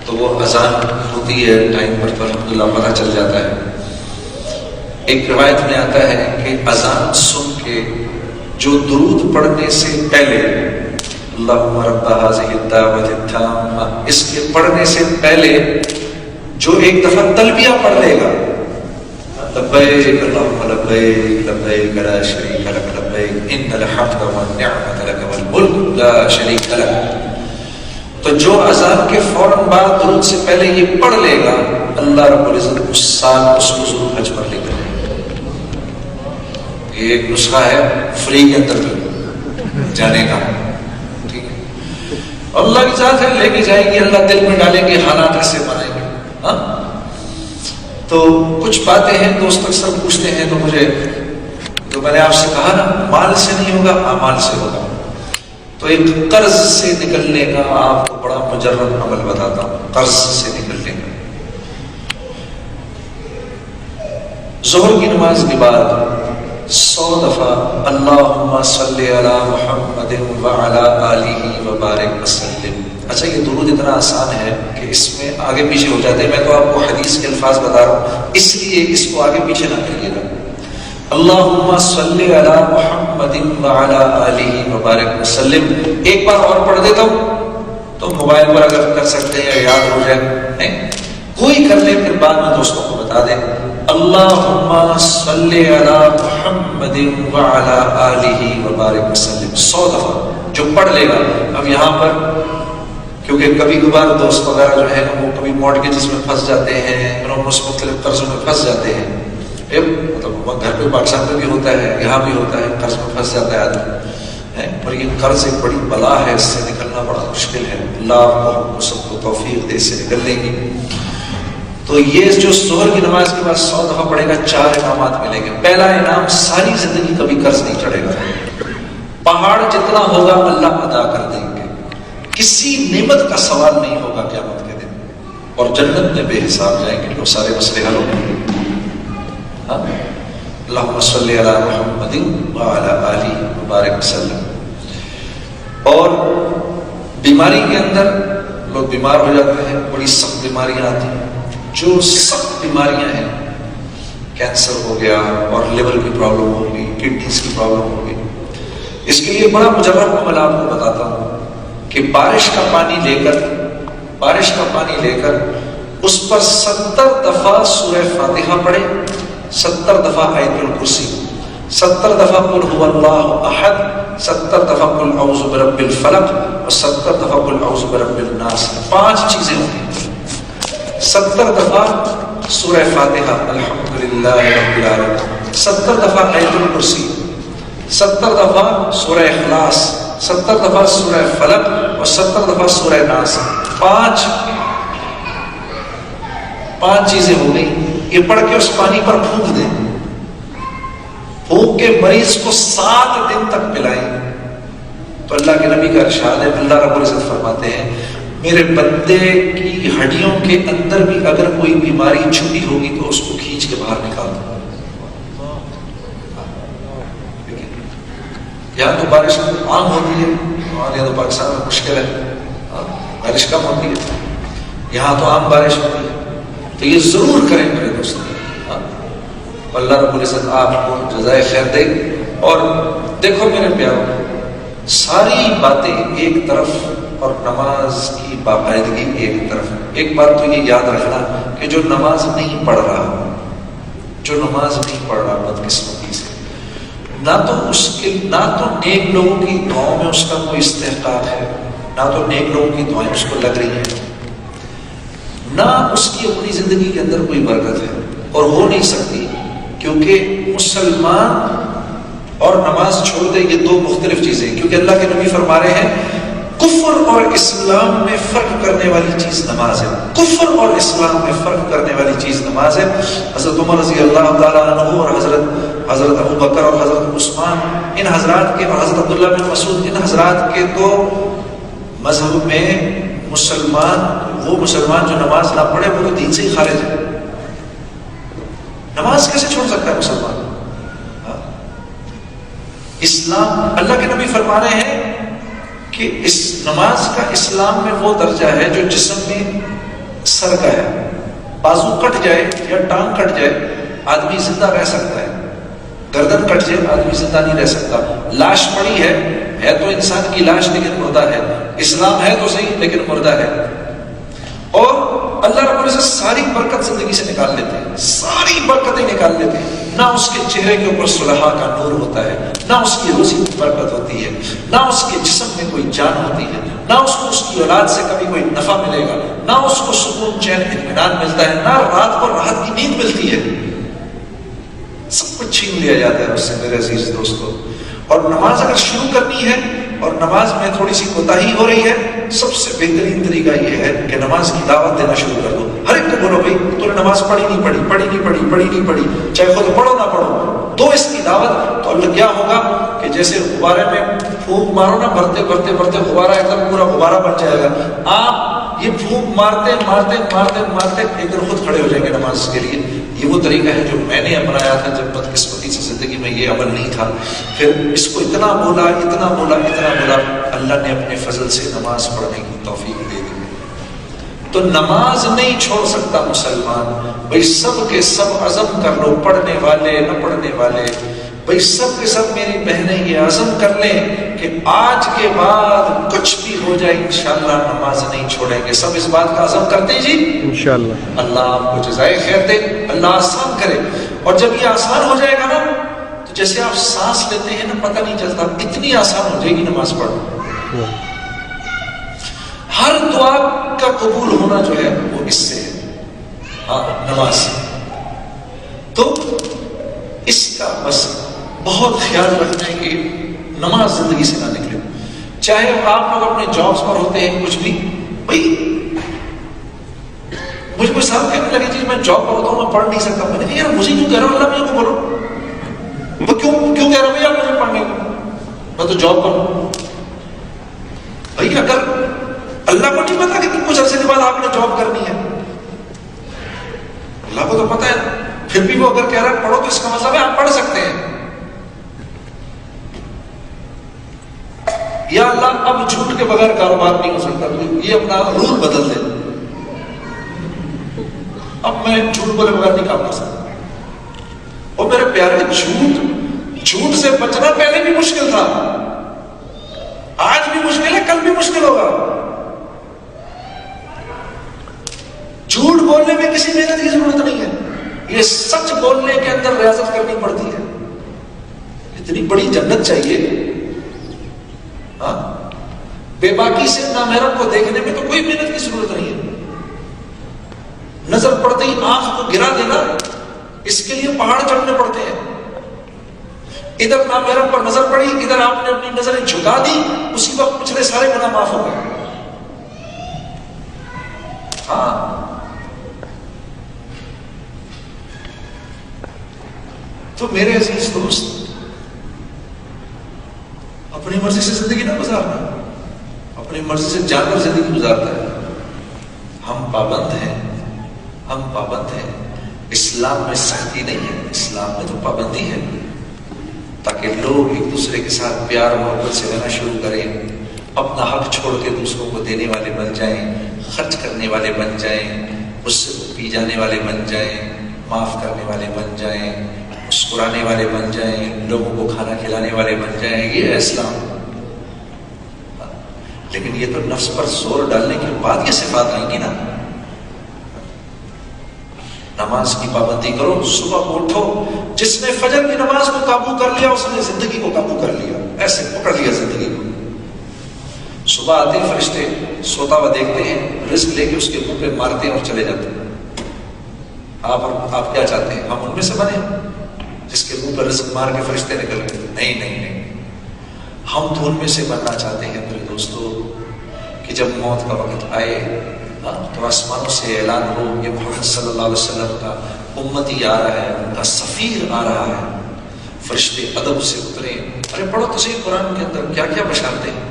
تو وہ اذان ہوتی ہے ٹائم پر تو الحمدللہ پتہ چل جاتا ہے۔ ایک روایت میں آتا ہے کہ اذان سن کے جو درود پڑھنے سے پہلے اللہم رب ھذہ الدعوۃ التامہ اس کے پڑھنے سے پہلے جو ایک دفعہ تلبیہ پڑھ لے گا، لبیک اللہم لبیک لبیک لا شریک لک لبیک ان الحمد والنعمۃ لک والملک لا شریک لک، تو جو اذان کے فوراً بعد درود سے پہلے یہ پڑھ لے گا، اللہ رب العزت اس سال اس کو ضرور حج پر لے کر یہ ایک نسخہ ہے فری کے اندر بھی جانے کا، ٹھیک ہے؟ اللہ کی ذات ہے لے کے جائیں گے، اللہ دل میں ڈالیں گے، حالات ایسے بنائیں گے۔ ہاں تو کچھ باتیں ہیں دوست اکثر پوچھتے ہیں، تو مجھے جو میں نے آپ سے کہا نا مال سے نہیں ہوگا اعمال سے ہوگا، تو ایک قرض سے نکلنے کا آپ کو بڑا مجرد عمل بتاتا ہوں، قرض سے نکلنے کا۔ ظہر کی نماز کے بعد 100 دفعہ اللہم صلی علی محمد وعلی آلہ وبارک وسلم۔ اچھا یہ درود اتنا آسان ہے کہ اس میں آگے پیچھے ہو جاتے ہیں، میں تو آپ کو حدیث کے الفاظ بتا رہا ہوں اس لیے اس کو آگے پیچھے نہ کریے گا۔ اللہم صلی علی محمد وعلی آلہ وبارک وسلم ایک بار اور پڑھ دیتا ہوں، تو موبائل پر اگر کر سکتے ہیں یاد ہو جائے، کوئی کر لے پھر بعد میں دوستوں کو بتا دیں۔ اللہم صلی علی محمد وعلی آلہ وبارک وسلم 100 دفعہ جو پڑھ لے گا۔ اب یہاں پر کیونکہ کبھی کبھار دوست وغیرہ جو ہے وہ کبھی مارٹگیجز میں پھنس جاتے ہیں، مختلف قرضوں میں پھنس جاتے ہیں، مطلب گھر پہ پاکستان میں بھی ہوتا ہے، یہاں بھی ہوتا ہے، قرض میں پھنس جاتا ہے آدمی، اور یہ قرض ایک بڑی بلا ہے، اس سے نکلنا بڑا مشکل ہے۔ اللہ ہم کو سب کو توفیق دے اس سے نکلنے کی۔ تو یہ جو ظہر کی نماز کے بعد 100 دفعہ پڑھے گا 4 انعامات ملیں گے۔ پہلا انعام ساری زندگی کبھی قرض نہیں چڑھے گا، پہاڑ جتنا ہوگا اللہ ادا کر دیں گے، کسی نعمت کا سوال نہیں ہوگا قیامت کے دن، اور جنت میں بے حساب جائیں گے، لوگ سارے مسئلے حل ہوں گے۔ اللہم صلی علی محمد وعلی آلہ وبارک وسلم۔ اور بیماری کے اندر لوگ بیمار ہو جاتے ہیں، بڑی سخت بیماریاں آتی ہیں، جو سخت بیماریاں ہیں، کینسر ہو گیا اور لیور کی پرابلم ہوگی، کڈنیز کی پرابلم ہوگی، اس کے لیے بڑا مجرب عمل آپ کو بتاتا ہوں کہ بارش کا پانی لے کر اس پر 70 دفعہ سورہ فاتحہ پڑھے، 70 دفعہ آیت الکرسی، 70 دفعہ قل هو اللہ احد، 70 دفعہ قل اعوذ برب الفلق، اور 70 دفعہ قل اعوذ برب الناس۔ 5 چیزیں ہوتی ہیں۔ 70 دفعہ سورہ فاتحہ الحمدللہ رب العالمین، 70 دفعہ آیت الکرسی، 70 دفعہ سورہ اخلاص، 70 دفعہ سورہ فلق، اور 70 دفعہ سورہ ناس۔ 5 چیزیں ہو گئی۔ یہ پڑھ کے اس پانی پر پھونک دیں، پھونک کے مریض کو 7 دن تک پلائیں، تو اللہ کے نبی کا ارشاد ہے، اللہ رب العزت فرماتے ہیں میرے بندے کی ہڈیوں کے اندر بھی اگر کوئی بیماری چھپی ہوگی تو اس کو کھینچ کے باہر نکال دو۔ یہاں تو بارش عام ہوتی ہے، اور یہاں تو پاکستان میں مشکل ہے، بارش کم ہوتی ہے، یہاں تو عام بارش ہوتی ہے، تو یہ ضرور کریں میرے دوستوں۔ اللہ رب العزت آپ کو جزائے خیر دے۔ اور دیکھو میرے پیاروں، ساری باتیں ایک طرف اور نماز کی باقاعدگی ایک طرف۔ ایک بات تو یہ یاد رکھنا کہ جو نماز نہیں پڑھ رہا بدقسمتی سے، نہ تو نیک لوگوں کی دعاؤں میں اس کا کوئی استحقاق ہے، نہ تو نیک لوگوں کی دعائیں اس کو لگ رہی ہیں، نہ اس کی اپنی زندگی کے اندر کوئی برکت ہے، اور ہو نہیں سکتی، کیونکہ مسلمان اور نماز چھوڑ دے یہ 2 مختلف چیزیں ہیں۔ کیونکہ اللہ کے نبی فرما رہے ہیں کفر اور اسلام میں فرق کرنے والی چیز نماز ہے، کفر اور اسلام میں فرق کرنے والی چیز نماز ہے۔ حضرت عمر رضی اللہ تعالیٰ عنہ اور حضرت ابو بکر اور حضرت عثمان، ان حضرات کے، اور حضرت عبداللہ بن مسعود، ان حضرات کے تو مذہب میں وہ مسلمان جو نماز نہ پڑھے وہ تو دین سے ہی خارج ہے۔ نماز کیسے چھوڑ سکتا ہے مسلمان؟ اسلام، اللہ کے نبی فرما رہے ہیں کہ اس نماز کا اسلام میں وہ درجہ ہے جو جسم میں سر کا ہے، بازو کٹ جائے یا ٹانگ کٹ جائے آدمی زندہ رہ سکتا ہے، گردن کٹ جائے آدمی زندہ نہیں رہ سکتا۔ لاش پڑی ہے تو انسان کی لاش لیکن مردہ ہے، اسلام ہے تو صحیح لیکن مردہ ہے۔ اور اللہ رب العزت ساری برکت زندگی سے نکال لیتے ہیں، ساری برکتیں نکال لیتے ہیں، نہ اس کے چہرے کے اوپر صلحہ کا نور ہوتا ہے، نہ اس کی روزی میں برکت ہوتی ہے، نہ اس کے جسم میں کوئی جان ہوتی ہے، نہ اس کو اس کی اولاد سے کبھی کوئی نفع ملے گا، نہ اس کو سکون چین اطمینان ملتا ہے، نہ رات کو راحت کی نیند ملتی ہے، سب کچھ چھین لیا جاتا ہے اس سے میرے عزیز دوستو۔ اور نماز اگر شروع کرنی ہے اور نماز میں تھوڑی سی کوتاہی ہو رہی ہے، سب سے بہترین طریقہ یہ ہے کہ نماز کی دعوت دینا شروع کر دو۔ ہر ایک کو بولو بھائی تو نے نماز پڑھی نہیں پڑھی، پڑھی نہیں پڑھی، پڑھی نہیں پڑھی، چاہے خود پڑھو نہ پڑھو، دو اس کی دعوت۔ تو اللہ کیا ہوگا کہ جیسے غبارے میں پھونک مارو نا، بھرتے بھرتے بھرتے غبارہ ایک دم پورا غبارہ بن جائے گا، آپ یہ پھونک مارتے مارتے مارتے مارتے ایک دن خود کھڑے ہو جائیں گے نماز کے لیے۔ یہ وہ طریقہ ہے جو میں نے اپنایا تھا جب بدقسمتی سے زندگی میں یہ عمل نہیں تھا، پھر اس کو اتنا بولا اتنا بولا اتنا بولا، اللہ نے اپنے فضل سے نماز پڑھنے کی توفیق دے دی۔ تو نماز نہیں چھوڑ سکتا مسلمان، بھائی سب کے سب عزم کر لو، پڑھنے والے نہ پڑھنے والے، بھائی سب کے سب میری بہنیں یہ عزم کر لیں کہ آج کے بعد کچھ بھی ہو جائے انشاءاللہ نماز نہیں چھوڑیں گے۔ سب اس بات کا عزم کرتے ہیں جی انشاءاللہ، اللہ آپ کو جزائے خیر دے، اللہ آسان کرے۔ اور جب یہ آسان ہو جائے گا نا تو جیسے آپ سانس لیتے ہیں نا پتہ نہیں چلتا، اتنی آسان ہو جائے گی نماز پڑھنا۔ ہر دعا کا قبول ہونا جو ہے وہ اس سے ہے، نماز سے۔ تو اس کا بس بہت خیال رکھنا ہے کہ نماز زندگی سے نہ نکلے، چاہے آپ لوگ اپنے جابس پر ہوتے ہیں کچھ بھی، بھائی مجھ کو صاحب کہنے لگے جی میں جاب پر ہوتا ہوں میں پڑھ نہیں سکتا، میں نے کہا یار مجھے کیوں کہہ رہا ہوں، اللہ مجھے کو بولو وہ کیوں کہہ رہا ہوں یار مجھے پڑھنے کو، میں تو جاب پر ہوں۔ بھائی اگر اللہ کو نہیں پتا کہ کچھ عرصے کے بعد آپ نے جاب کرنی ہے، اللہ کو تو پتا ہے، پھر بھی وہ اگر کہہ رہا ہے پڑھو تو اس کا مطلب ہے آپ پڑھ سکتے ہیں۔ یا اللہ اب جھوٹ کے بغیر کاروبار نہیں ہو سکتا، تو یہ اپنا رول بدل دے، اب میں جھوٹ بولے بغیر نہیں کام کر سکتا۔ اور میرے پیارے جھوٹ سے بچنا پہلے بھی مشکل تھا، آج بھی مشکل ہے، کل بھی مشکل ہوگا۔ جھوٹ بولنے میں کسی محنت کی ضرورت نہیں ہے، یہ سچ بولنے کے اندر ریاضت کرنی پڑتی ہے۔ اتنی بڑی جنت چاہیے، بے باکی سے نامحرم کو دیکھنے میں تو کوئی محنت کی ضرورت نہیں ہے، نظر پڑتے ہی آنکھ کو گرا دینا، اس کے لیے پہاڑ چڑھنے پڑتے ہیں۔ ادھر نامحرم پر نظر پڑی، ادھر آپ نے اپنی نظریں جھکا دی، اسی وقت پچھلے سارے گناہ معاف ہو گئے۔ تو میرے عزیز دوست اپنی مرضی سے زندگی نہ گزارنا، اپنی مرضی سے جانور زندگی گزارتا ہے۔ ہم پابند ہیں، ہم پابند ہیں۔ اسلام میں سختی نہیں ہے، اسلام میں تو پابندی ہے، تاکہ لوگ ایک دوسرے کے ساتھ پیار محبت سے رہنا شروع کریں، اپنا حق چھوڑ کے دوسروں کو دینے والے بن جائیں، خرچ کرنے والے بن جائیں، اس سے پی جانے والے بن جائیں، معاف کرنے والے بن جائیں، مسکرانے والے بن جائیں، لوگوں کو کھانا کھلانے والے بن جائیں۔ یہ ہے اسلام۔ لیکن یہ تو نفس پر زور ڈالنے کے بعد یہ صفات آئیں گی نا۔ نماز کی پابندی کرو، صبح کو اٹھو، جس نے فجر کی نماز کو قابو کر لیا اس نے زندگی کو قابو کر لیا، ایسے پکڑ لیا زندگی کو۔ صبح آتے ہی فرشتے سوتا ہوا دیکھتے ہیں، رزق لے کے اس کے منہ پہ مارتے ہیں اور چلے جاتے ہیں۔ آپ کیا چاہتے ہیں ہم ان میں سے بنے جس کے منہ پر رزق مار کے فرشتے نکل گئے؟ نہیں نہیں نہیں، ہم تو ان میں سے بننا چاہتے ہیں میرے دوستو کہ جب موت کا وقت آئے تو آسمانوں سے اعلان ہو یہ محمد صلی اللہ علیہ وسلم کا امتی آ رہا ہے، ان کا سفیر آ رہا ہے، فرشتے ادب سے اترے۔ ارے پڑھو تو صحیح قرآن کے اندر کیا کیا بشارتیں ہیں۔